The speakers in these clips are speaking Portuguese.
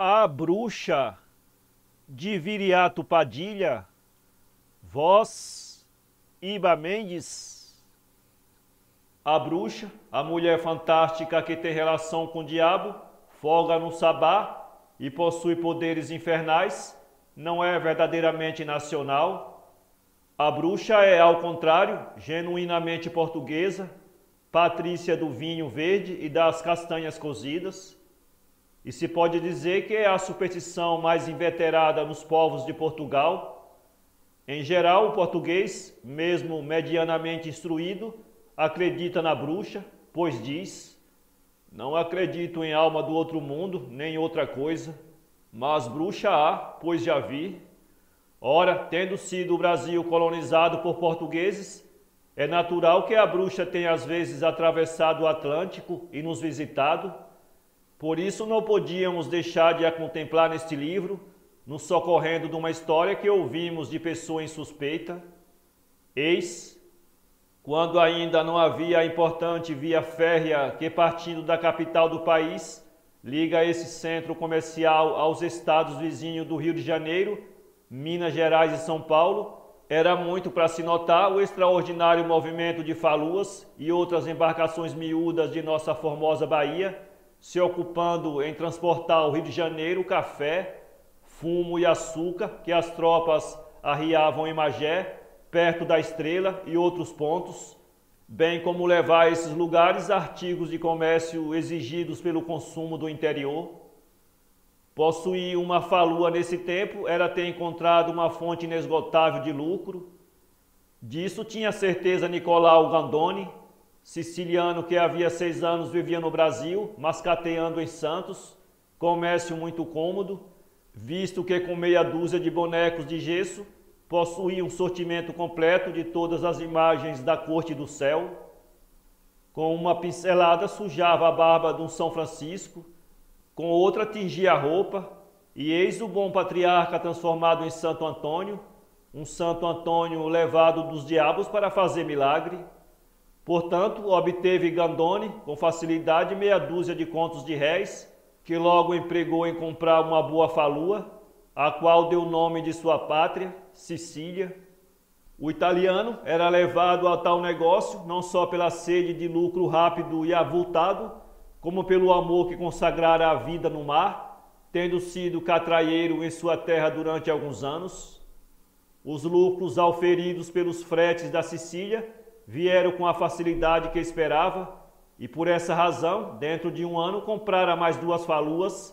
A bruxa de Viriato Padilha, voz Iba Mendes. A bruxa, a mulher fantástica que tem relação com o diabo, folga no sabá e possui poderes infernais, não é verdadeiramente nacional. A bruxa é, ao contrário, genuinamente portuguesa, patrícia do vinho verde e das castanhas cozidas. E se pode dizer que é a superstição mais inveterada nos povos de Portugal. Em geral, o português, mesmo medianamente instruído, acredita na bruxa, pois diz: não acredito em alma do outro mundo, nem outra coisa, mas bruxa há, pois já vi. Ora, tendo sido o Brasil colonizado por portugueses, é natural que a bruxa tenha às vezes atravessado o Atlântico e nos visitado. Por isso não podíamos deixar de a contemplar neste livro, nos socorrendo de uma história que ouvimos de pessoa insuspeita. Eis, quando ainda não havia a importante via férrea que, partindo da capital do país, liga esse centro comercial aos estados vizinhos do Rio de Janeiro, Minas Gerais e São Paulo, era muito para se notar o extraordinário movimento de faluas e outras embarcações miúdas de nossa formosa Bahia, se ocupando em transportar ao Rio de Janeiro café, fumo e açúcar que as tropas arriavam em Magé, perto da Estrela e outros pontos, bem como levar a esses lugares artigos de comércio exigidos pelo consumo do interior. Possuir uma falua nesse tempo era ter encontrado uma fonte inesgotável de lucro. Disso tinha certeza Nicolau Gandoni, siciliano que havia 6 anos vivia no Brasil, mascateando em Santos, comércio muito cômodo, visto que com meia dúzia de bonecos de gesso possuía um sortimento completo de todas as imagens da corte do céu. Com uma pincelada sujava a barba de um São Francisco, com outra tingia a roupa, e eis o bom patriarca transformado em Santo Antônio, um Santo Antônio levado dos diabos para fazer milagre. Portanto, obteve Gandoni com facilidade meia dúzia de contos de réis, que logo empregou em comprar uma boa falua, a qual deu o nome de sua pátria, Sicília. O italiano era levado a tal negócio não só pela sede de lucro rápido e avultado, como pelo amor que consagrara a vida no mar, tendo sido catraieiro em sua terra durante alguns anos. Os lucros auferidos pelos fretes da Sicília vieram com a facilidade que esperava, e por essa razão, dentro de um ano, comprara mais 2 faluas,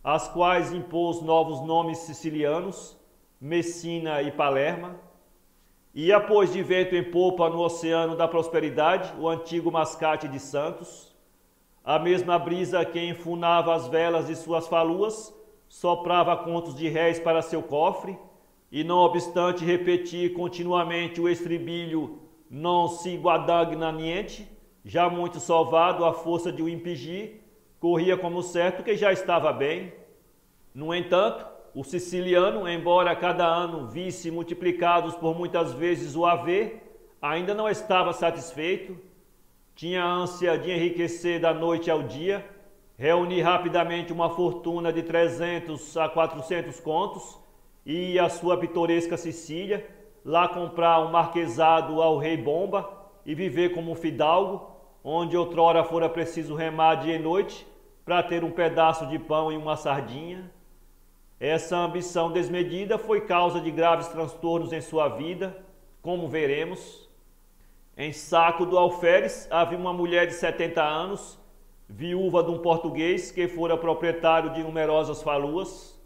as quais impôs novos nomes sicilianos, Messina e Palerma. E após de vento em popa no oceano da prosperidade, o antigo mascate de Santos. A mesma brisa que enfunava as velas de suas faluas, soprava contos de réis para seu cofre, e não obstante repetir continuamente o estribilho non si guadagna niente, já muito sovado à força de o impedir, corria como certo que já estava bem. No entanto, o siciliano, embora cada ano visse multiplicados por muitas vezes o haver, ainda não estava satisfeito. Tinha ânsia de enriquecer da noite ao dia, reunir rapidamente uma fortuna de 300 a 400 contos e ir à sua pitoresca Sicília, lá comprar um marquesado ao rei Bomba e viver como um fidalgo, onde outrora fora preciso remar dia e noite para ter um pedaço de pão e uma sardinha. Essa ambição desmedida foi causa de graves transtornos em sua vida, como veremos. Em Saco do Alferes havia uma mulher de 70 anos, viúva de um português que fora proprietário de numerosas faluas.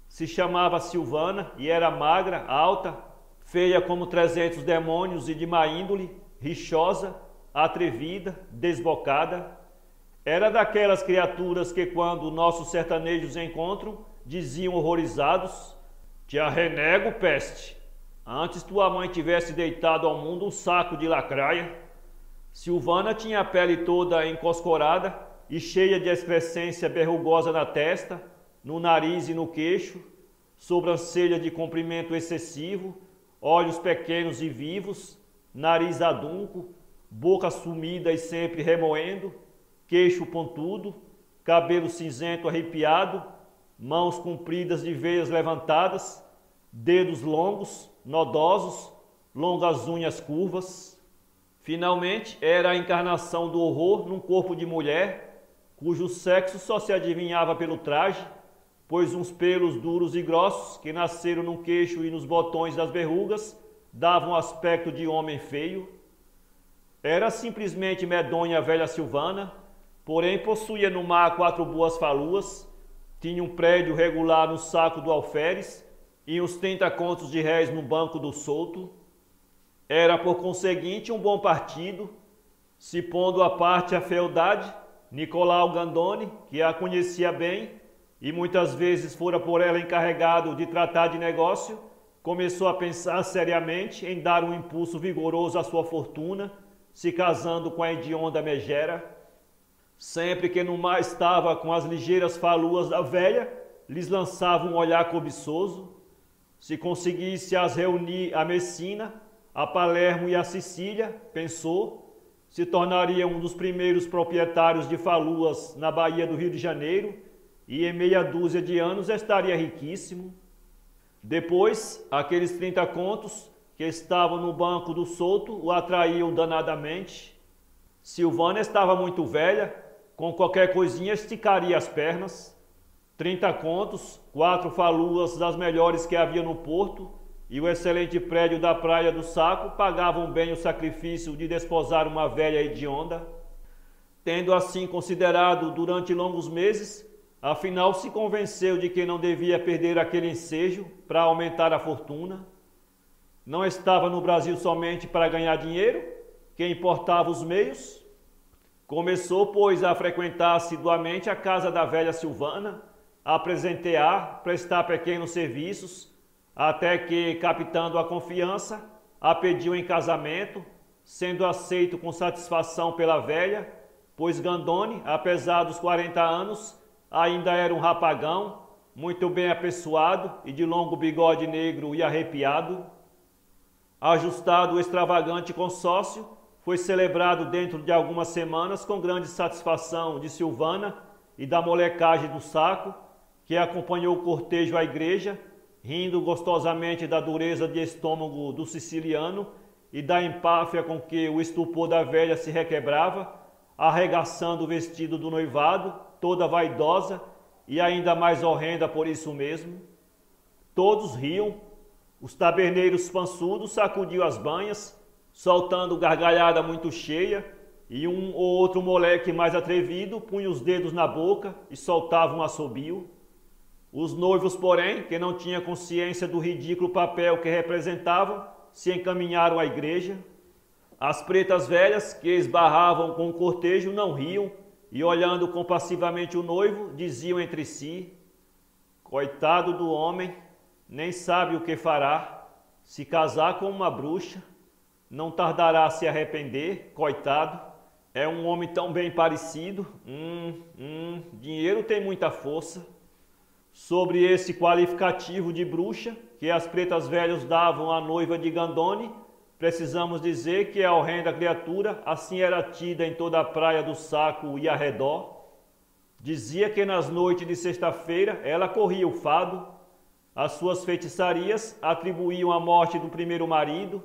Se chamava Silvana e era magra, alta, feia como 300 demônios e de má índole, rixosa, atrevida, desbocada. Era daquelas criaturas que, quando nossos sertanejos encontram, diziam horrorizados: te arrenego, peste, antes tua mãe tivesse deitado ao mundo um saco de lacraia. Silvana tinha a pele toda encoscorada e cheia de excrescência verrugosa na testa, no nariz e no queixo, sobrancelha de comprimento excessivo, olhos pequenos e vivos, nariz adunco, boca sumida e sempre remoendo, queixo pontudo, cabelo cinzento arrepiado, mãos compridas de veias levantadas, dedos longos, nodosos, longas unhas curvas. Finalmente, era a encarnação do horror num corpo de mulher, cujo sexo só se adivinhava pelo traje, pois uns pelos duros e grossos, que nasceram no queixo e nos botões das verrugas, davam aspecto de homem feio. Era simplesmente medonha a velha Silvana, porém possuía no mar 4 boas faluas, tinha um prédio regular no saco do alferes e uns 30 contos de réis no banco do solto. Era, por conseguinte, um bom partido, se pondo à parte a fealdade, Nicolau Gandoni, que a conhecia bem e muitas vezes fora por ela encarregado de tratar de negócio, começou a pensar seriamente em dar um impulso vigoroso à sua fortuna, se casando com a hedionda Megera. Sempre que no mar estava com as ligeiras faluas da velha, lhes lançava um olhar cobiçoso. Se conseguisse as reunir a Messina, a Palermo e a Sicília, pensou, se tornaria um dos primeiros proprietários de faluas na Baía do Rio de Janeiro e em meia dúzia de anos estaria riquíssimo. Depois, aqueles 30 contos que estavam no banco do solto o atraíam danadamente. Silvana estava muito velha, com qualquer coisinha esticaria as pernas. 30 contos, 4 faluas das melhores que havia no porto e o excelente prédio da Praia do Saco pagavam bem o sacrifício de desposar uma velha hedionda. Tendo assim considerado durante longos meses, afinal se convenceu de que não devia perder aquele ensejo para aumentar a fortuna. Não estava no Brasil somente para ganhar dinheiro, que importava os meios. Começou, pois, a frequentar assiduamente a casa da velha Silvana, a presentear, prestar pequenos serviços, até que, captando a confiança, a pediu em casamento, sendo aceito com satisfação pela velha, pois Gandoni, apesar dos 40 anos, ainda era um rapagão, muito bem apessoado e de longo bigode negro e arrepiado. Ajustado o extravagante consórcio, foi celebrado dentro de algumas semanas com grande satisfação de Silvana e da molecagem do Saco, que acompanhou o cortejo à igreja, rindo gostosamente da dureza de estômago do siciliano e da empáfia com que o estupor da velha se requebrava, arregaçando o vestido do noivado, toda vaidosa e ainda mais horrenda por isso mesmo. Todos riam. Os taberneiros pançudos sacudiam as banhas, soltando gargalhada muito cheia, e um ou outro moleque mais atrevido punha os dedos na boca e soltava um assobio. Os noivos, porém, que não tinham consciência do ridículo papel que representavam, se encaminharam à igreja. As pretas velhas, que esbarravam com o cortejo, não riam, e olhando compassivamente o noivo, diziam entre si: coitado do homem, nem sabe o que fará, se casar com uma bruxa, não tardará a se arrepender, coitado, é um homem tão bem parecido, dinheiro tem muita força. Sobre esse qualificativo de bruxa que as pretas velhas davam à noiva de Gandoni, precisamos dizer que a horrenda criatura assim era tida em toda a Praia do Saco e arredor. Dizia que nas noites de sexta-feira ela corria o fado. As suas feitiçarias atribuíam a morte do primeiro marido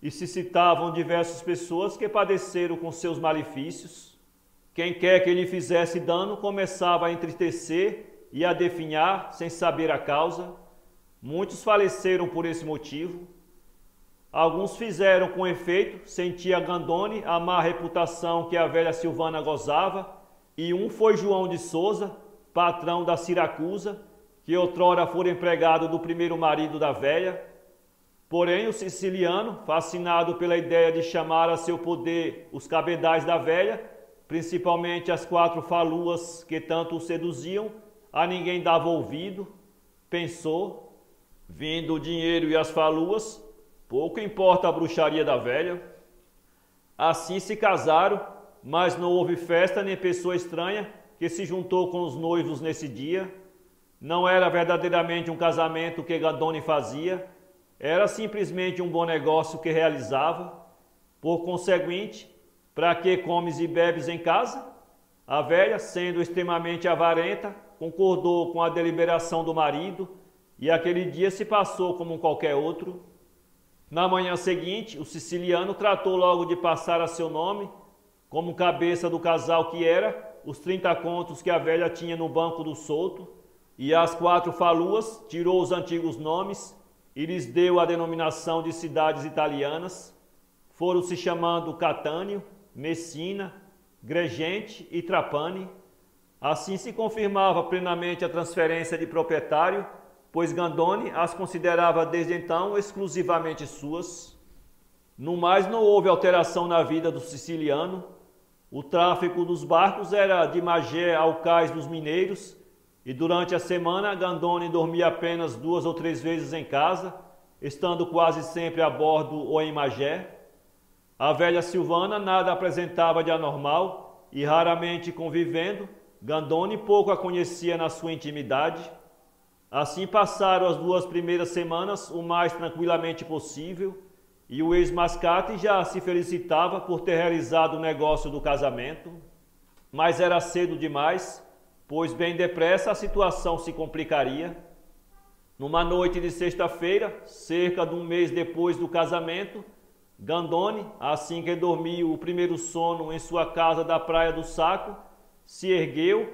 e se citavam diversas pessoas que padeceram com seus malefícios. Quem quer que lhe fizesse dano começava a entristecer e a definhar sem saber a causa. Muitos faleceram por esse motivo. Alguns fizeram com efeito sentir a Gandoni a má reputação que a velha Silvana gozava, e um foi João de Souza, patrão da Siracusa, que outrora fora empregado do primeiro marido da velha. Porém, o siciliano, fascinado pela ideia de chamar a seu poder os cabedais da velha, principalmente as 4 faluas que tanto o seduziam, a ninguém dava ouvido. Pensou: vindo o dinheiro e as faluas, pouco importa a bruxaria da velha. Assim se casaram, mas não houve festa nem pessoa estranha que se juntou com os noivos nesse dia. Não era verdadeiramente um casamento que Gandoni fazia, era simplesmente um bom negócio que realizava. Por conseguinte, para que comes e bebes em casa? A velha, sendo extremamente avarenta, concordou com a deliberação do marido e aquele dia se passou como qualquer outro. Na manhã seguinte, o siciliano tratou logo de passar a seu nome, como cabeça do casal que era, os 30 contos que a velha tinha no banco do solto, e as 4 faluas tirou os antigos nomes e lhes deu a denominação de cidades italianas. Foram se chamando Catânio, Messina, Gregente e Trapani. Assim se confirmava plenamente a transferência de proprietário, pois Gandoni as considerava desde então exclusivamente suas. No mais, não houve alteração na vida do siciliano. O tráfego dos barcos era de Magé ao cais dos mineiros, e durante a semana Gandoni dormia apenas 2 ou 3 vezes em casa, estando quase sempre a bordo ou em Magé. A velha Silvana nada apresentava de anormal e, raramente convivendo, Gandoni pouco a conhecia na sua intimidade. Assim passaram as 2 primeiras semanas o mais tranquilamente possível, e o ex-mascate já se felicitava por ter realizado o negócio do casamento. Mas era cedo demais, pois bem depressa a situação se complicaria. Numa noite de sexta-feira, cerca de um mês depois do casamento, Gandoni, assim que dormiu o primeiro sono em sua casa da Praia do Saco, se ergueu,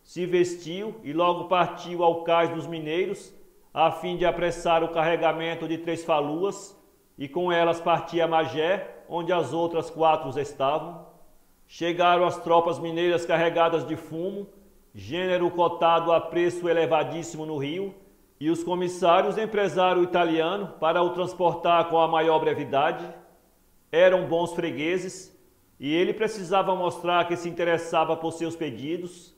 se vestiu e logo partiu ao cais dos mineiros, a fim de apressar o carregamento de 3 faluas, e com elas partia a Magé, onde as outras 4 estavam. Chegaram as tropas mineiras carregadas de fumo, gênero cotado a preço elevadíssimo no Rio, e os comissários empresaram o italiano para o transportar com a maior brevidade. Eram bons fregueses, e ele precisava mostrar que se interessava por seus pedidos.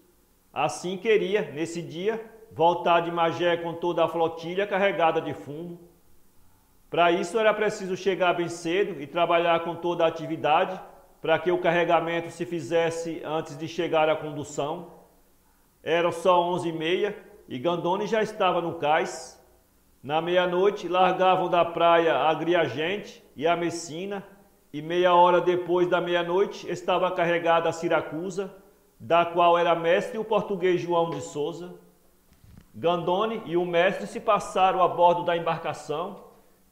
Assim queria, nesse dia, voltar de Magé com toda a flotilha carregada de fumo. Para isso era preciso chegar bem cedo e trabalhar com toda a atividade para que o carregamento se fizesse antes de chegar à condução. Eram só 11h30 e Gandoni já estava no cais. Na meia-noite largavam da praia a Agriagente e a Messina, e meia hora depois da meia-noite estava carregada a Siracusa, da qual era mestre o português João de Souza. Gandoni e o mestre se passaram a bordo da embarcação,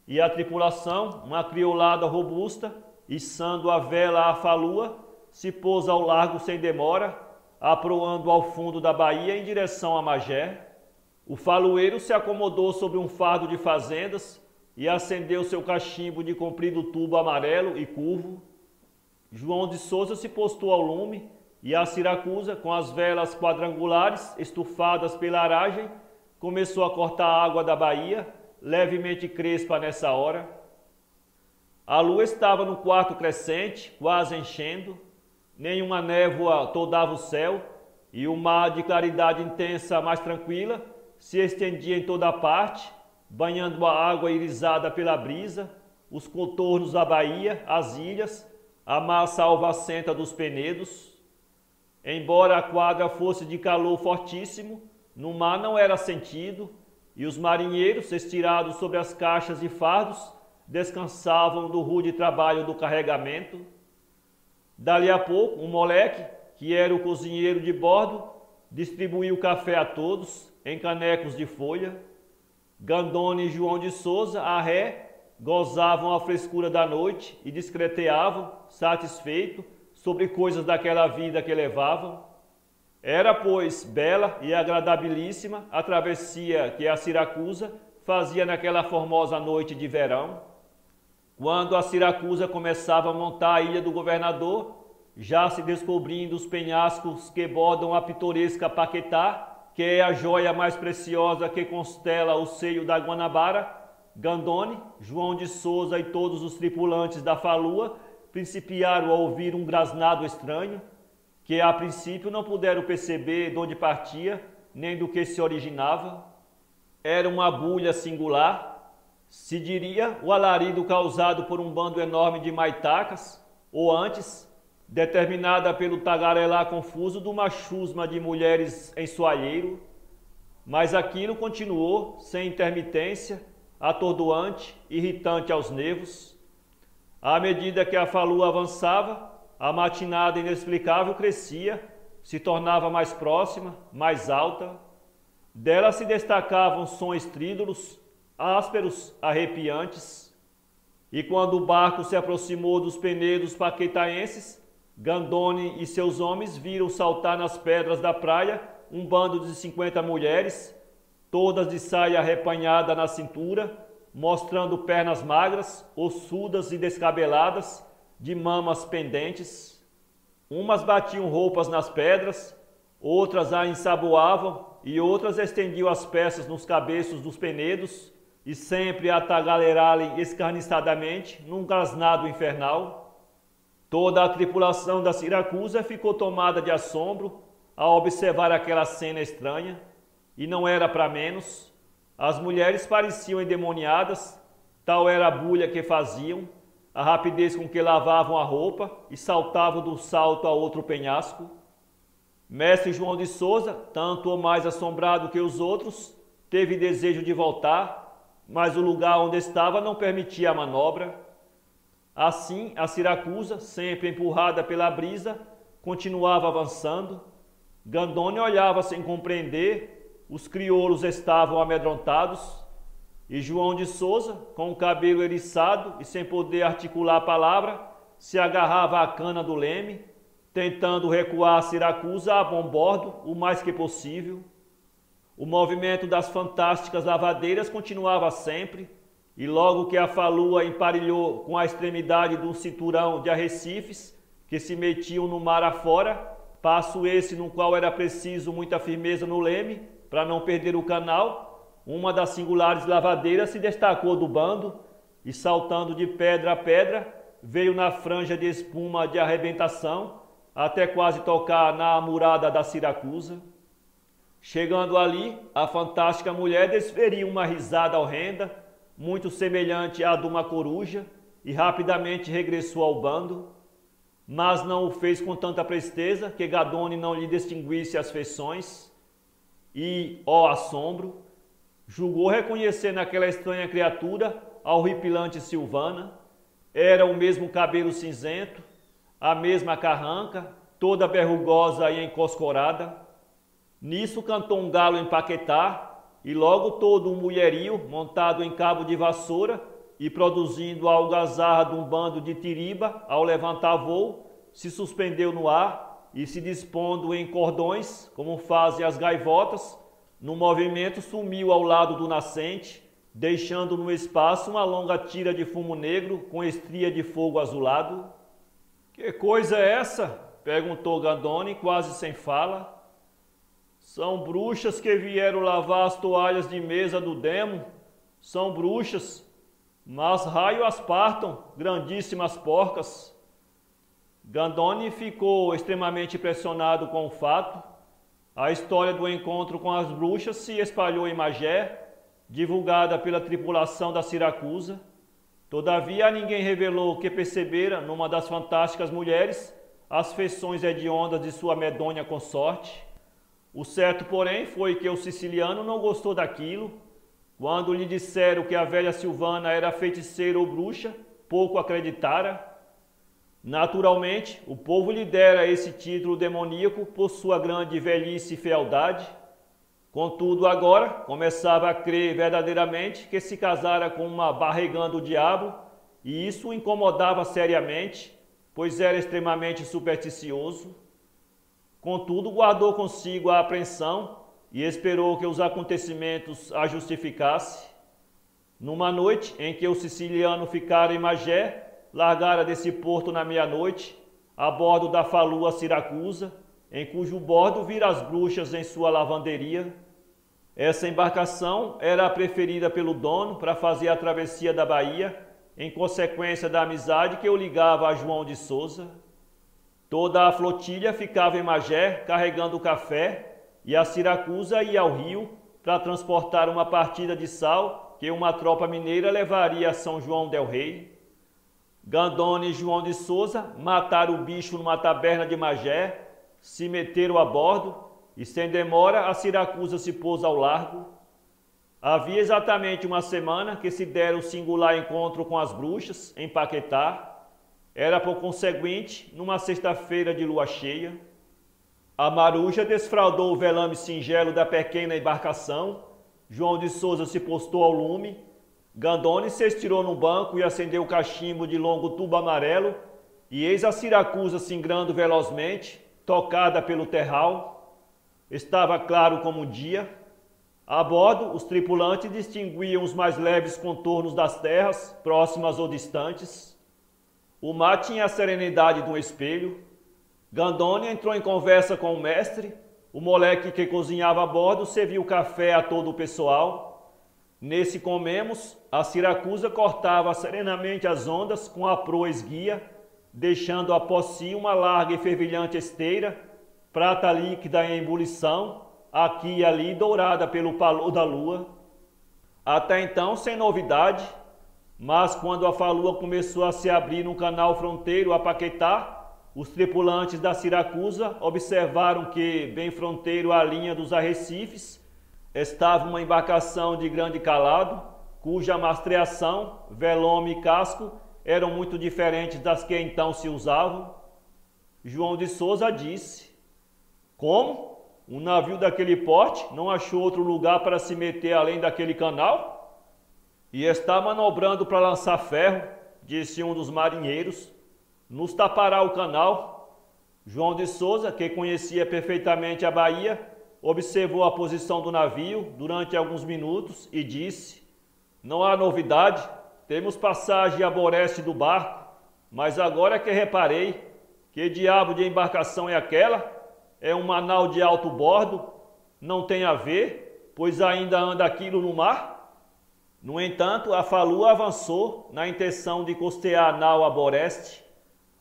e a tripulação, uma criolada robusta, içando a vela à falua, se pôs ao largo sem demora, aproando ao fundo da baía em direção a Magé. O falueiro se acomodou sobre um fardo de fazendas e acendeu seu cachimbo de comprido tubo amarelo e curvo. João de Souza se postou ao lume, e a Siracusa, com as velas quadrangulares estufadas pela aragem, começou a cortar a água da baía, levemente crespa nessa hora. A lua estava no quarto crescente, quase enchendo. Nenhuma névoa toldava o céu, e o mar de claridade intensa, mais tranquila, se estendia em toda a parte, banhando a água irisada pela brisa, os contornos da baía, as ilhas, a massa alvacenta dos penedos. Embora a quadra fosse de calor fortíssimo, no mar não era sentido, e os marinheiros, estirados sobre as caixas e fardos, descansavam do rude trabalho do carregamento. Dali a pouco, um moleque, que era o cozinheiro de bordo, distribuiu café a todos, em canecos de folha. Gandoni e João de Souza, a ré, gozavam a frescura da noite e discreteavam, satisfeitos, sobre coisas daquela vida que levavam. Era, pois, bela e agradabilíssima a travessia que a Siracusa fazia naquela formosa noite de verão. Quando a Siracusa começava a montar a ilha do governador, já se descobrindo os penhascos que bordam a pitoresca Paquetá, que é a joia mais preciosa que constela o seio da Guanabara, Gandoni, João de Souza e todos os tripulantes da falua principiaram a ouvir um grasnado estranho, que a princípio não puderam perceber de onde partia, nem do que se originava. Era uma bulha singular, se diria o alarido causado por um bando enorme de maitacas, ou antes, determinada pelo tagarelar confuso de uma chusma de mulheres em soalheiro. Mas aquilo continuou, sem intermitência, atordoante, irritante aos nervos. À medida que a falua avançava, a matinada inexplicável crescia, se tornava mais próxima, mais alta. Dela se destacavam sons estrídulos, ásperos, arrepiantes. E quando o barco se aproximou dos penedos paquetaenses, Gandoni e seus homens viram saltar nas pedras da praia um bando de 50 mulheres, todas de saia arrepanhada na cintura, mostrando pernas magras, ossudas e descabeladas, de mamas pendentes. Umas batiam roupas nas pedras, outras a ensaboavam e outras estendiam as peças nos cabeços dos penedos e sempre a tagalerarem escarniçadamente num grasnado infernal. Toda a tripulação da Siracusa ficou tomada de assombro ao observar aquela cena estranha, e não era para menos. As mulheres pareciam endemoniadas, tal era a bulha que faziam, a rapidez com que lavavam a roupa e saltavam de um salto a outro penhasco. Mestre João de Souza, tanto ou mais assombrado que os outros, teve desejo de voltar, mas o lugar onde estava não permitia a manobra. Assim, a Siracusa, sempre empurrada pela brisa, continuava avançando. Gandoni olhava sem compreender, os crioulos estavam amedrontados, e João de Souza, com o cabelo eriçado e sem poder articular a palavra, se agarrava à cana do leme, tentando recuar a Siracusa a bom bordo o mais que possível. O movimento das fantásticas lavadeiras continuava sempre, e logo que a falua emparelhou com a extremidade de um cinturão de arrecifes que se metiam no mar afora, passo esse no qual era preciso muita firmeza no leme para não perder o canal, uma das singulares lavadeiras se destacou do bando e, saltando de pedra a pedra, veio na franja de espuma de arrebentação até quase tocar na amurada da Siracusa. Chegando ali, a fantástica mulher desferiu uma risada horrenda, muito semelhante à de uma coruja, e rapidamente regressou ao bando, mas não o fez com tanta presteza que Gandoni não lhe distinguisse as feições e, ó assombro, julgou reconhecer naquela estranha criatura a horripilante Silvana. Era o mesmo cabelo cinzento, a mesma carranca, toda verrugosa e encoscorada. Nisso cantou um galo em Paquetá, e logo todo um mulherio, montado em cabo de vassoura e produzindo a algazarra de um bando de tiriba, ao levantar voo, se suspendeu no ar e, se dispondo em cordões, como fazem as gaivotas, no movimento sumiu ao lado do nascente, deixando no espaço uma longa tira de fumo negro com estria de fogo azulado. "Que coisa é essa?" perguntou Gandoni, quase sem fala. "São bruxas que vieram lavar as toalhas de mesa do demo. São bruxas, mas raio as partam, grandíssimas porcas." Gandoni ficou extremamente impressionado com o fato. A história do encontro com as bruxas se espalhou em Magé, divulgada pela tripulação da Siracusa. Todavia, ninguém revelou que percebera, numa das fantásticas mulheres, as feições hediondas de sua medonha consorte. O certo, porém, foi que o siciliano não gostou daquilo. Quando lhe disseram que a velha Silvana era feiticeira ou bruxa, pouco acreditara. Naturalmente, o povo lhe dera esse título demoníaco por sua grande velhice e fealdade. Contudo, agora começava a crer verdadeiramente que se casara com uma barrigã do diabo, e isso o incomodava seriamente, pois era extremamente supersticioso. Contudo, guardou consigo a apreensão e esperou que os acontecimentos a justificassem. Numa noite em que o siciliano ficara em Magé, largara desse porto na meia-noite, a bordo da falua Siracusa, em cujo bordo vira as bruxas em sua lavanderia. Essa embarcação era a preferida pelo dono para fazer a travessia da Bahia, em consequência da amizade que o ligava a João de Souza. Toda a flotilha ficava em Magé, carregando café, e a Siracusa ia ao rio para transportar uma partida de sal que uma tropa mineira levaria a São João del Rei. Gandoni e João de Souza mataram o bicho numa taberna de Magé, se meteram a bordo e, sem demora, a Siracusa se pôs ao largo. Havia exatamente uma semana que se dera o singular encontro com as bruxas em Paquetá. Era, por conseguinte, numa sexta-feira de lua cheia. A maruja desfraldou o velame singelo da pequena embarcação. João de Souza se postou ao lume. Gandônio se estirou no banco e acendeu o cachimbo de longo tubo amarelo. E eis a Siracusa singrando velozmente, tocada pelo terral. Estava claro como um dia. A bordo, os tripulantes distinguiam os mais leves contornos das terras, próximas ou distantes. O mar tinha a serenidade de um espelho. Gandônio entrou em conversa com o mestre. O moleque que cozinhava a bordo serviu café a todo o pessoal. Nesse comemos, a Siracusa cortava serenamente as ondas com a proa esguia, deixando após si uma larga e fervilhante esteira, prata líquida em ebulição, aqui e ali dourada pelo palor da lua. Até então sem novidade, mas quando a falua começou a se abrir no canal fronteiro a Paquetá, os tripulantes da Siracusa observaram que, bem fronteiro à linha dos arrecifes, estava uma embarcação de grande calado, cuja mastreação, velome e casco eram muito diferentes das que então se usavam. João de Souza disse: como? Um navio daquele porte não achou outro lugar para se meter além daquele canal? E está manobrando para lançar ferro, disse um dos marinheiros. Nos tapará o canal. João de Souza, que conhecia perfeitamente a Bahia, observou a posição do navio durante alguns minutos e disse: não há novidade, temos passagem a boreste do barco, mas agora é que reparei, que diabo de embarcação é aquela? É uma nau de alto bordo? Não tem a ver, pois ainda anda aquilo no mar? No entanto, a falua avançou na intenção de costear a nau a boreste,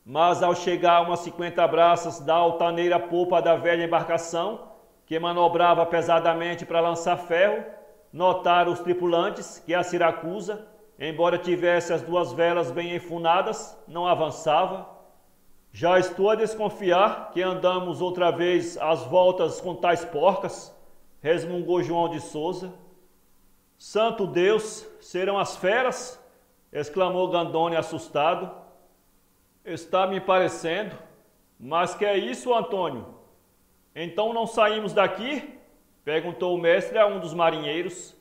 mas ao chegar a umas 50 braças da altaneira popa da velha embarcação, que manobrava pesadamente para lançar ferro, notaram os tripulantes que a Siracusa, embora tivesse as duas velas bem enfunadas, não avançava. Já estou a desconfiar que andamos outra vez às voltas com tais porcas, resmungou João de Souza. Santo Deus, serão as feras? Exclamou Gandônio assustado. Está me parecendo. Mas que é isso, Antônio? Então não saímos daqui? Perguntou o mestre a um dos marinheiros.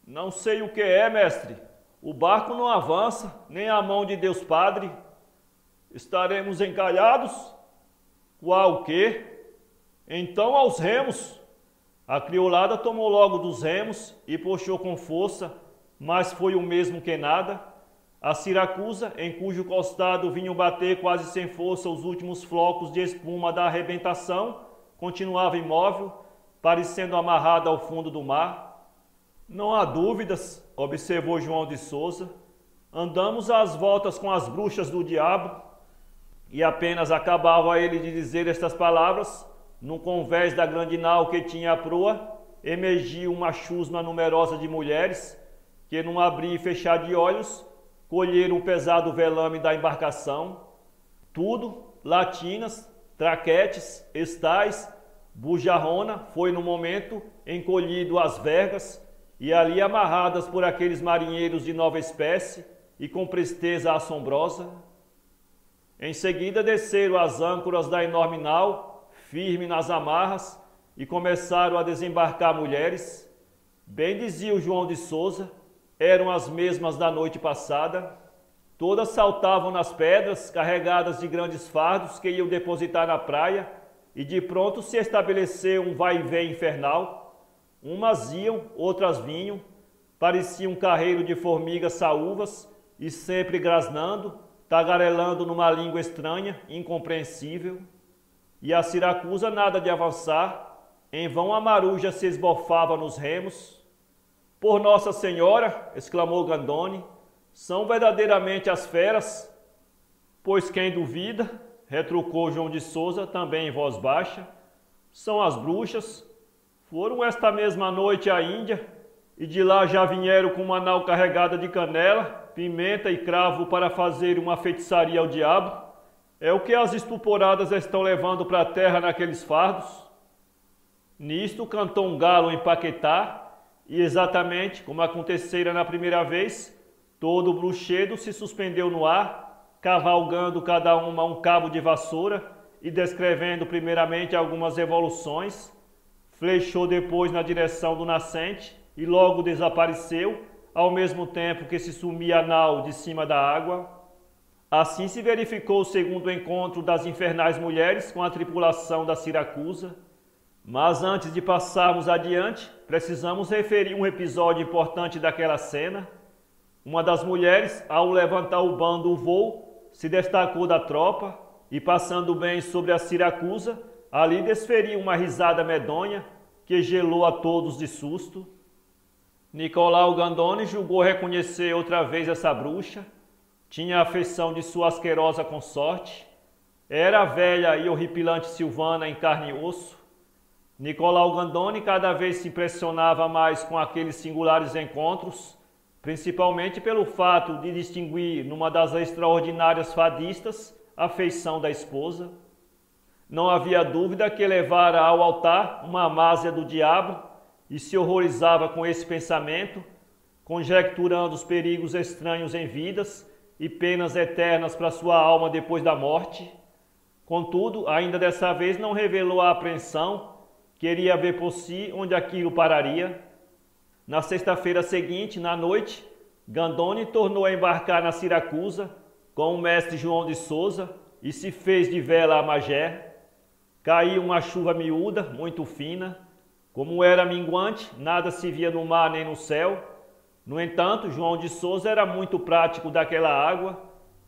Não sei o que é, mestre. O barco não avança, nem a mão de Deus Padre. Estaremos encalhados? Qual o quê? Então aos remos. A criolada tomou logo dos remos e puxou com força, mas foi o mesmo que nada. A Siracusa, em cujo costado vinham bater quase sem força os últimos flocos de espuma da arrebentação, continuava imóvel, parecendo amarrada ao fundo do mar. Não há dúvidas, observou João de Souza. Andamos às voltas com as bruxas do diabo. E apenas acabava ele de dizer estas palavras, num convés da grande nau que tinha a proa, emergiu uma chusma numerosa de mulheres, que num abrir e fechar de olhos, colheram o pesado velame da embarcação. Tudo, latinas, traquetes, estais, bujarrona, foi no momento encolhido às vergas, e ali amarradas por aqueles marinheiros de nova espécie, e com presteza assombrosa. Em seguida desceram as âncoras da enorme nau, firme nas amarras, e começaram a desembarcar mulheres. Bem dizia o João de Souza, eram as mesmas da noite passada. Todas saltavam nas pedras, carregadas de grandes fardos que iam depositar na praia, e de pronto se estabeleceu um vai e vem infernal. Umas iam, outras vinham, parecia um carreiro de formigas saúvas, e sempre grasnando, tagarelando numa língua estranha, incompreensível. E a Siracusa nada de avançar, em vão a maruja se esbofava nos remos. Por Nossa Senhora, exclamou Gandônio, são verdadeiramente as feras? Pois quem duvida, retrucou João de Souza, também em voz baixa, são as bruxas. Foram esta mesma noite à Índia, e de lá já vieram com uma nau carregada de canela, pimenta e cravo para fazer uma feitiçaria ao diabo. É o que as estuporadas estão levando para a terra naqueles fardos. Nisto cantou um galo em Paquetá, e exatamente como acontecera na primeira vez, todo o bruxedo se suspendeu no ar, cavalgando cada uma um cabo de vassoura, e descrevendo primeiramente algumas evoluções, flechou depois na direção do nascente e logo desapareceu, ao mesmo tempo que se sumia a nau de cima da água. Assim se verificou o segundo encontro das infernais mulheres com a tripulação da Siracusa. Mas antes de passarmos adiante, precisamos referir um episódio importante daquela cena. Uma das mulheres, ao levantar o bando do voo, se destacou da tropa e, passando bem sobre a Siracusa, ali desferiu uma risada medonha que gelou a todos de susto. Nicolau Gandoni julgou reconhecer outra vez essa bruxa. Tinha a feição de sua asquerosa consorte. Era a velha e horripilante Silvana em carne e osso. Nicolau Gandoni cada vez se impressionava mais com aqueles singulares encontros, principalmente pelo fato de distinguir numa das extraordinárias fadistas a feição da esposa. Não havia dúvida que levara ao altar uma amásia do diabo e se horrorizava com esse pensamento, conjecturando os perigos estranhos em vidas e penas eternas para sua alma depois da morte. Contudo, ainda dessa vez não revelou a apreensão, queria ver por si onde aquilo pararia. Na sexta-feira seguinte, na noite, Gandoni tornou a embarcar na Siracusa com o mestre João de Souza e se fez de vela a Magé. Caiu uma chuva miúda, muito fina. Como era minguante, nada se via no mar nem no céu. No entanto, João de Souza era muito prático daquela água.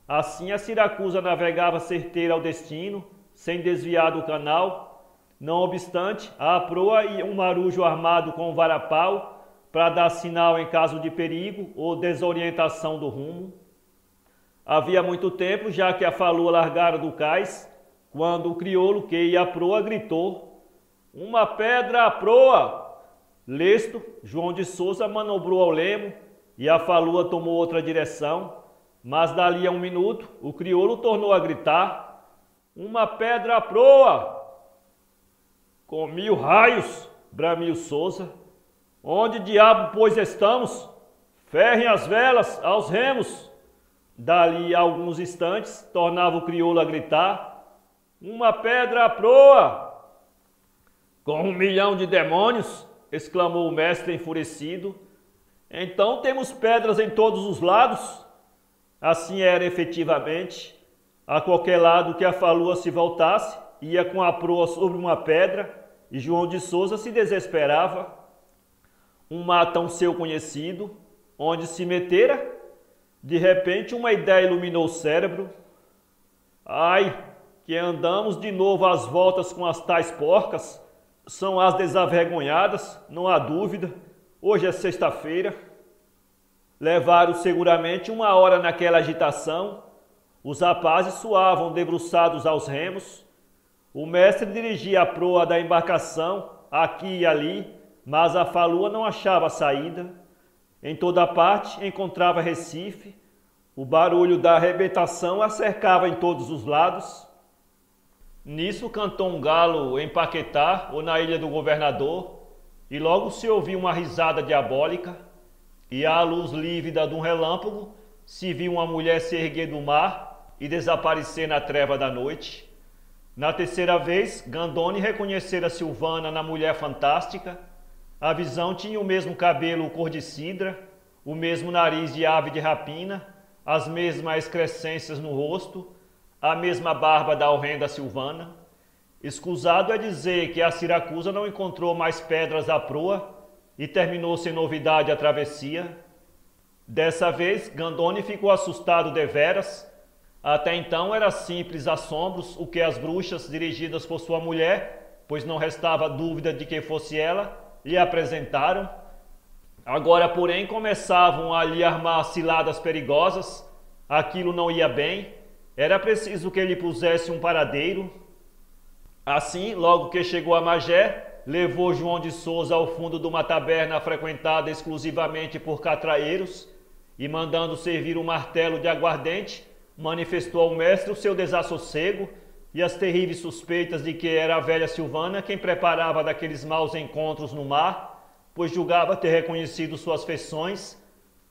Assim a Siracusa navegava certeira ao destino, sem desviar do canal. Não obstante, à proa ia um marujo armado com um varapau para dar sinal em caso de perigo ou desorientação do rumo. Havia muito tempo já que a falua largara do cais, quando o crioulo que ia à proa gritou: "Uma pedra à proa!" Lesto, João de Souza manobrou ao lemo e a falua tomou outra direção, mas dali a um minuto o crioulo tornou a gritar: "Uma pedra à proa!" "Com 1000 raios!" bramiu Souza. "Onde diabo, pois, estamos? Ferrem as velas, aos remos!" Dali a alguns instantes, tornava o crioulo a gritar: "Uma pedra à proa!" "Com 1 milhão de demônios!" exclamou o mestre enfurecido. "Então temos pedras em todos os lados?" Assim era efetivamente. A qualquer lado que a falua se voltasse, ia com a proa sobre uma pedra, e João de Souza se desesperava. Um mar tão seu conhecido, onde se metera? De repente uma ideia iluminou o cérebro. "Ai, que andamos de novo às voltas com as tais porcas. São as desavergonhadas, não há dúvida. Hoje é sexta-feira." Levaram seguramente 1 hora naquela agitação. Os rapazes suavam debruçados aos remos. O mestre dirigia a proa da embarcação, aqui e ali, mas a falua não achava saída. Em toda parte encontrava Recife. O barulho da arrebentação a cercava em todos os lados. Nisso cantou um galo em Paquetá ou na Ilha do Governador, e logo se ouviu uma risada diabólica, e à luz lívida de um relâmpago se viu uma mulher se erguer do mar e desaparecer na treva da noite. Na terceira vez, Gandoni reconhecera Silvana na mulher fantástica. A visão tinha o mesmo cabelo cor de cidra, o mesmo nariz de ave de rapina, as mesmas excrescências no rosto, a mesma barba da horrenda Silvana. Escusado é dizer que a Siracusa não encontrou mais pedras à proa e terminou sem novidade a travessia. Dessa vez, Gandoni ficou assustado deveras. Até então era simples assombros o que as bruxas, dirigidas por sua mulher, pois não restava dúvida de que fosse ela, lhe apresentaram. Agora, porém, começavam a lhe armar ciladas perigosas. Aquilo não ia bem. Era preciso que ele pusesse um paradeiro. Assim, logo que chegou a Magé, levou João de Souza ao fundo de uma taberna frequentada exclusivamente por catraeiros e, mandando servir um martelo de aguardente, manifestou ao mestre o seu desassossego e as terríveis suspeitas de que era a velha Silvana quem preparava daqueles maus encontros no mar, pois julgava ter reconhecido suas feições,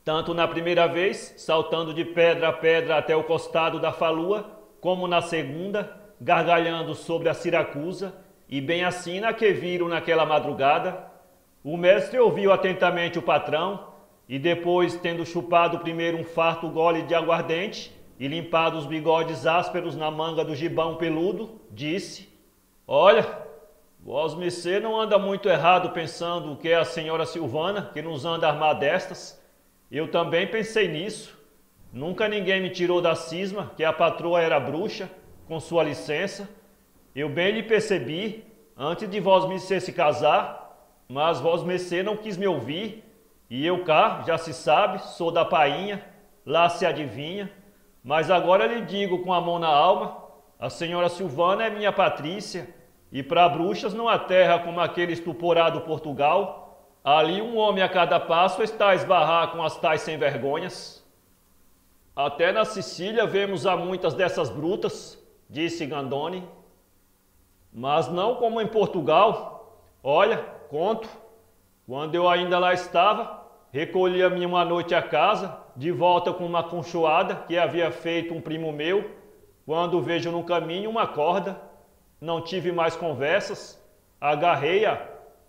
tanto na primeira vez, saltando de pedra a pedra até o costado da falua, como na segunda, gargalhando sobre a Siracusa, e bem assim na que viram naquela madrugada. O mestre ouviu atentamente o patrão, e depois, tendo chupado primeiro um farto gole de aguardente e limpado os bigodes ásperos na manga do gibão peludo, disse: olha, vosmecê não anda muito errado pensando que é a senhora Silvana que nos anda a armar destas. Eu também pensei nisso. Nunca ninguém me tirou da cisma que a patroa era bruxa, com sua licença. Eu bem lhe percebi, antes de vosmecê se casar, mas vosmecê não quis me ouvir, e eu cá, já se sabe, sou da painha, lá se adivinha, mas agora lhe digo com a mão na alma, a senhora Silvana é minha patrícia, e para bruxas não há terra como aquele estuporado Portugal. Ali um homem a cada passo está a esbarrar com as tais sem vergonhas. Até na Sicília vemos há muitas dessas brutas, disse Gandoni, mas não como em Portugal. Olha, conto, quando eu ainda lá estava, recolhia-me uma noite a casa, de volta com uma conchoada que havia feito um primo meu, quando vejo no caminho uma corda. Não tive mais conversas, agarrei-a,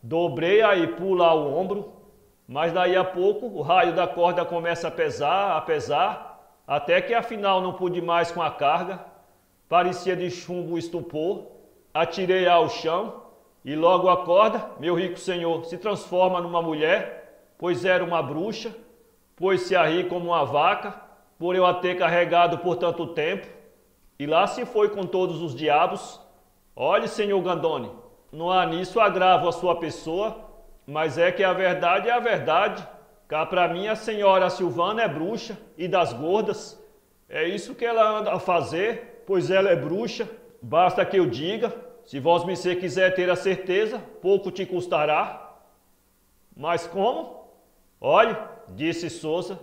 dobrei-a e pula ao ombro, mas daí a pouco o raio da corda começa a pesar, até que afinal não pude mais com a carga, parecia de chumbo o estupor, atirei-a ao chão e logo a corda, meu rico senhor, se transforma numa mulher, pois era uma bruxa, pôs-se a rir como uma vaca, por eu a ter carregado por tanto tempo, e lá se foi com todos os diabos. Olhe, senhor Gandoni, não há nisso agravo a sua pessoa, mas é que a verdade é a verdade. Cá pra mim a senhora Silvana é bruxa e das gordas. É isso que ela anda a fazer, pois ela é bruxa. Basta que eu diga, se vosmecê quiser ter a certeza, pouco te custará. Mas como? Olhe, disse Sousa,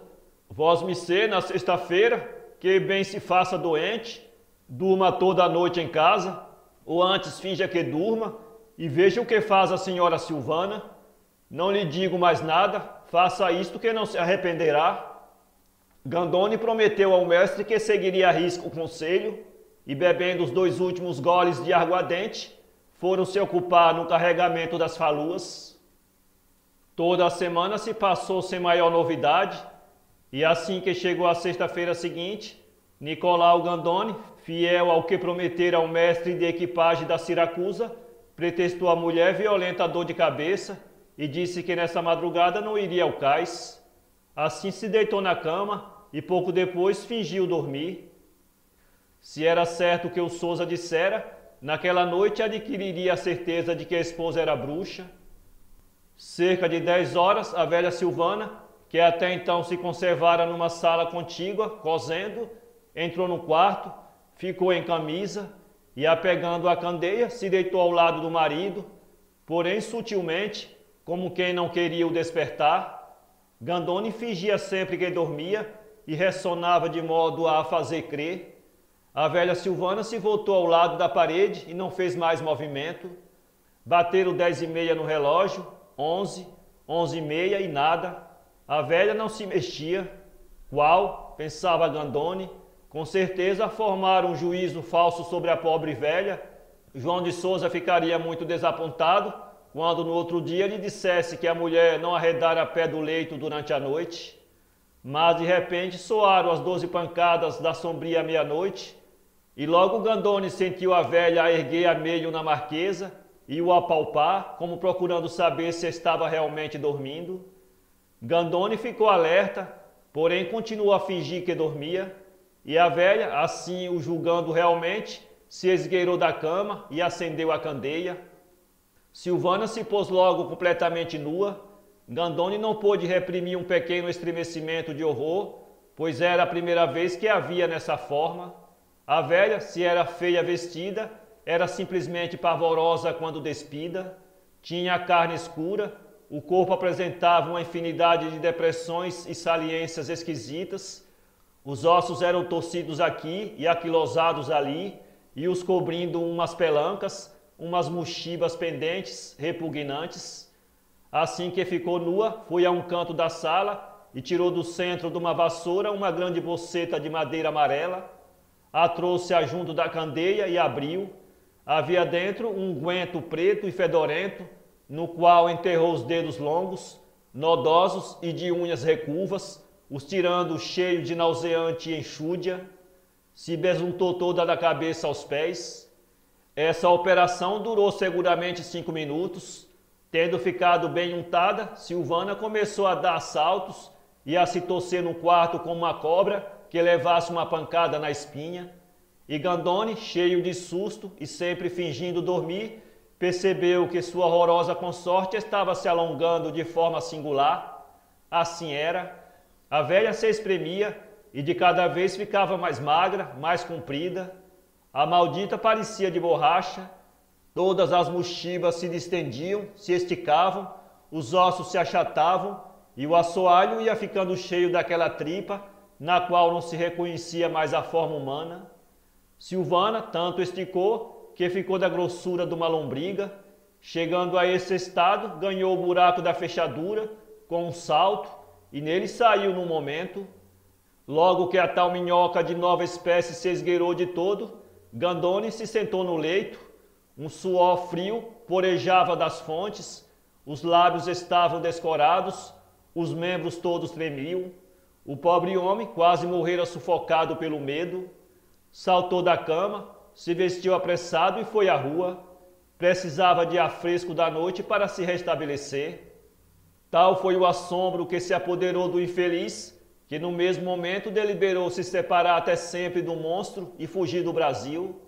vosmecê na sexta-feira, que bem se faça doente, durma toda a noite em casa, ou antes finja que durma, e veja o que faz a senhora Silvana. Não lhe digo mais nada, faça isto que não se arrependerá. Gandoni prometeu ao mestre que seguiria a risco o conselho, e bebendo os 2 últimos goles de aguardente, foram se ocupar no carregamento das faluas. Toda a semana se passou sem maior novidade, e assim que chegou a sexta-feira seguinte, Nicolau Gandoni, fiel ao que prometera ao mestre de equipagem da Siracusa, pretextou à mulher violenta dor de cabeça e disse que nessa madrugada não iria ao cais. Assim se deitou na cama e pouco depois fingiu dormir. Se era certo o que o Sousa dissera, naquela noite adquiriria a certeza de que a esposa era bruxa. Cerca de 10 horas, a velha Silvana, que até então se conservara numa sala contígua, cosendo, entrou no quarto, ficou em camisa e, apegando a candeia, se deitou ao lado do marido, porém sutilmente, como quem não queria o despertar. Gandoni fingia sempre que dormia e ressonava de modo a fazer crer. A velha Silvana se voltou ao lado da parede e não fez mais movimento. Bateram 10h30 no relógio, 11, 11h30 e nada. A velha não se mexia. Qual, pensava Gandoni, com certeza formaram um juízo falso sobre a pobre velha. João de Sousa ficaria muito desapontado quando no outro dia lhe dissesse que a mulher não arredara pé do leito durante a noite. Mas de repente soaram as 12 pancadas da sombria meia-noite, e logo Gandoni sentiu a velha a erguer a meio na marquesa e o apalpar, como procurando saber se estava realmente dormindo. Gandoni ficou alerta, porém continuou a fingir que dormia, e a velha, assim o julgando realmente, se esgueirou da cama e acendeu a candeia. Silvana se pôs logo completamente nua. Gandoni não pôde reprimir um pequeno estremecimento de horror, pois era a primeira vez que a via nessa forma. A velha, se era feia vestida, era simplesmente pavorosa quando despida. Tinha a carne escura, o corpo apresentava uma infinidade de depressões e saliências esquisitas. Os ossos eram torcidos aqui e aquilosados ali, e os cobrindo umas pelancas, umas mochibas pendentes, repugnantes. Assim que ficou nua, foi a um canto da sala e tirou do centro de uma vassoura uma grande boceta de madeira amarela. a trouxe junto da candeia e abriu. Havia dentro um unguento preto e fedorento, no qual enterrou os dedos longos, nodosos e de unhas recurvas, os tirando cheio de nauseante enxúndia. Se besuntou toda da cabeça aos pés. Essa operação durou seguramente 5 minutos. Tendo ficado bem untada, Silvana começou a dar saltos e a se torcer no quarto como uma cobra que levasse uma pancada na espinha. E Gandoni, cheio de susto e sempre fingindo dormir, percebeu que sua horrorosa consorte estava se alongando de forma singular. Assim era. A velha se espremia e de cada vez ficava mais magra, mais comprida. A maldita parecia de borracha. Todas as mochibas se distendiam, se esticavam, os ossos se achatavam e o assoalho ia ficando cheio daquela tripa na qual não se reconhecia mais a forma humana. Silvana tanto esticou que ficou da grossura de uma lombriga. Chegando a esse estado, ganhou o buraco da fechadura com um salto e nele saiu num momento. Logo que a tal minhoca de nova espécie se esgueirou de todo, Gandoni se sentou no leito. Um suor frio porejava das fontes, os lábios estavam descorados, os membros todos tremiam. O pobre homem quase morrera sufocado pelo medo. Saltou da cama, se vestiu apressado e foi à rua. Precisava de ar fresco da noite para se restabelecer. Tal foi o assombro que se apoderou do infeliz, que no mesmo momento deliberou se separar até sempre do monstro e fugir do Brasil.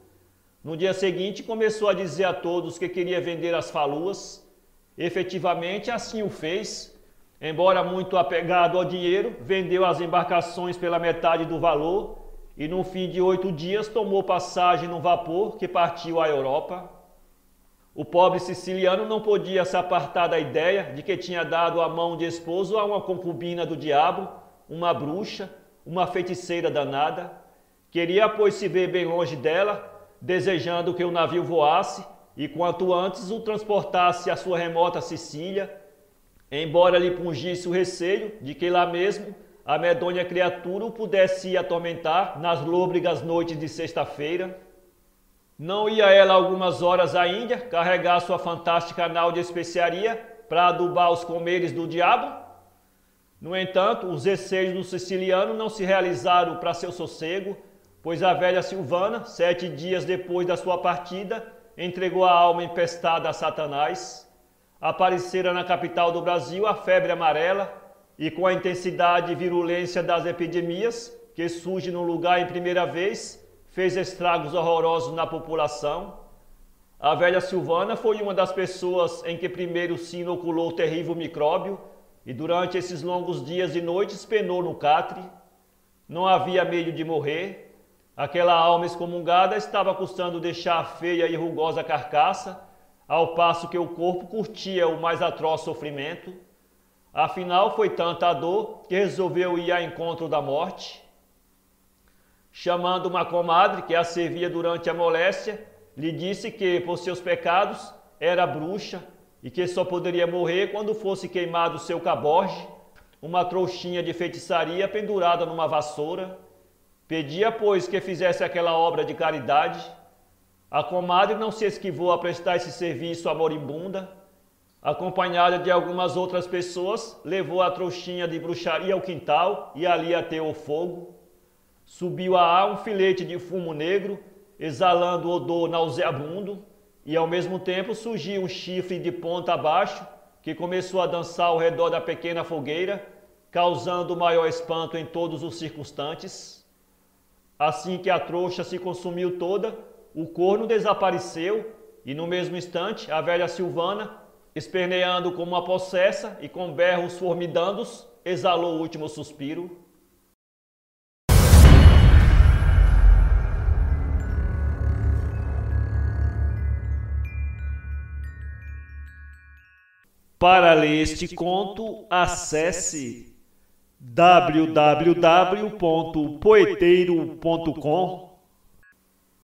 No dia seguinte começou a dizer a todos que queria vender as faluas. Efetivamente assim o fez. Embora muito apegado ao dinheiro, vendeu as embarcações pela metade do valor e no fim de 8 dias tomou passagem num vapor que partiu à Europa. O pobre siciliano não podia se apartar da ideia de que tinha dado a mão de esposo a uma concubina do diabo, uma bruxa, uma feiticeira danada. Queria, pois, se ver bem longe dela, desejando que o navio voasse e quanto antes o transportasse à sua remota Sicília, embora lhe pungisse o receio de que lá mesmo a medonha criatura o pudesse atormentar nas lôbregas noites de sexta-feira. Não ia ela algumas horas à Índia carregar sua fantástica nau de especiaria para adubar os comeres do diabo? No entanto, os receios do siciliano não se realizaram para seu sossego, pois a velha Silvana, 7 dias depois da sua partida, entregou a alma empestada a Satanás. Aparecera na capital do Brasil a febre amarela e com a intensidade e virulência das epidemias, que surge no lugar em primeira vez, fez estragos horrorosos na população. A velha Silvana foi uma das pessoas em que primeiro se inoculou o terrível micróbio e durante esses longos dias e noites penou no catre. Não havia medo de morrer. Aquela alma excomungada estava custando deixar a feia e rugosa carcaça, ao passo que o corpo curtia o mais atroz sofrimento. Afinal, foi tanta a dor que resolveu ir ao encontro da morte. Chamando uma comadre que a servia durante a moléstia, lhe disse que, por seus pecados, era bruxa e que só poderia morrer quando fosse queimado seu caborge, uma trouxinha de feitiçaria pendurada numa vassoura. Pedia, pois, que fizesse aquela obra de caridade. A comadre não se esquivou a prestar esse serviço à moribunda. Acompanhada de algumas outras pessoas, levou a trouxinha de bruxaria ao quintal e ali ateou o fogo. Subiu a ar um filete de fumo negro, exalando odor nauseabundo, e ao mesmo tempo surgiu um chifre de ponta abaixo, que começou a dançar ao redor da pequena fogueira, causando o maior espanto em todos os circunstantes. Assim que a trouxa se consumiu toda, o corno desapareceu, e no mesmo instante a velha Silvana, esperneando como uma possessa e com berros formidandos, exalou o último suspiro. Para ler este conto, acesse www.poeteiro.com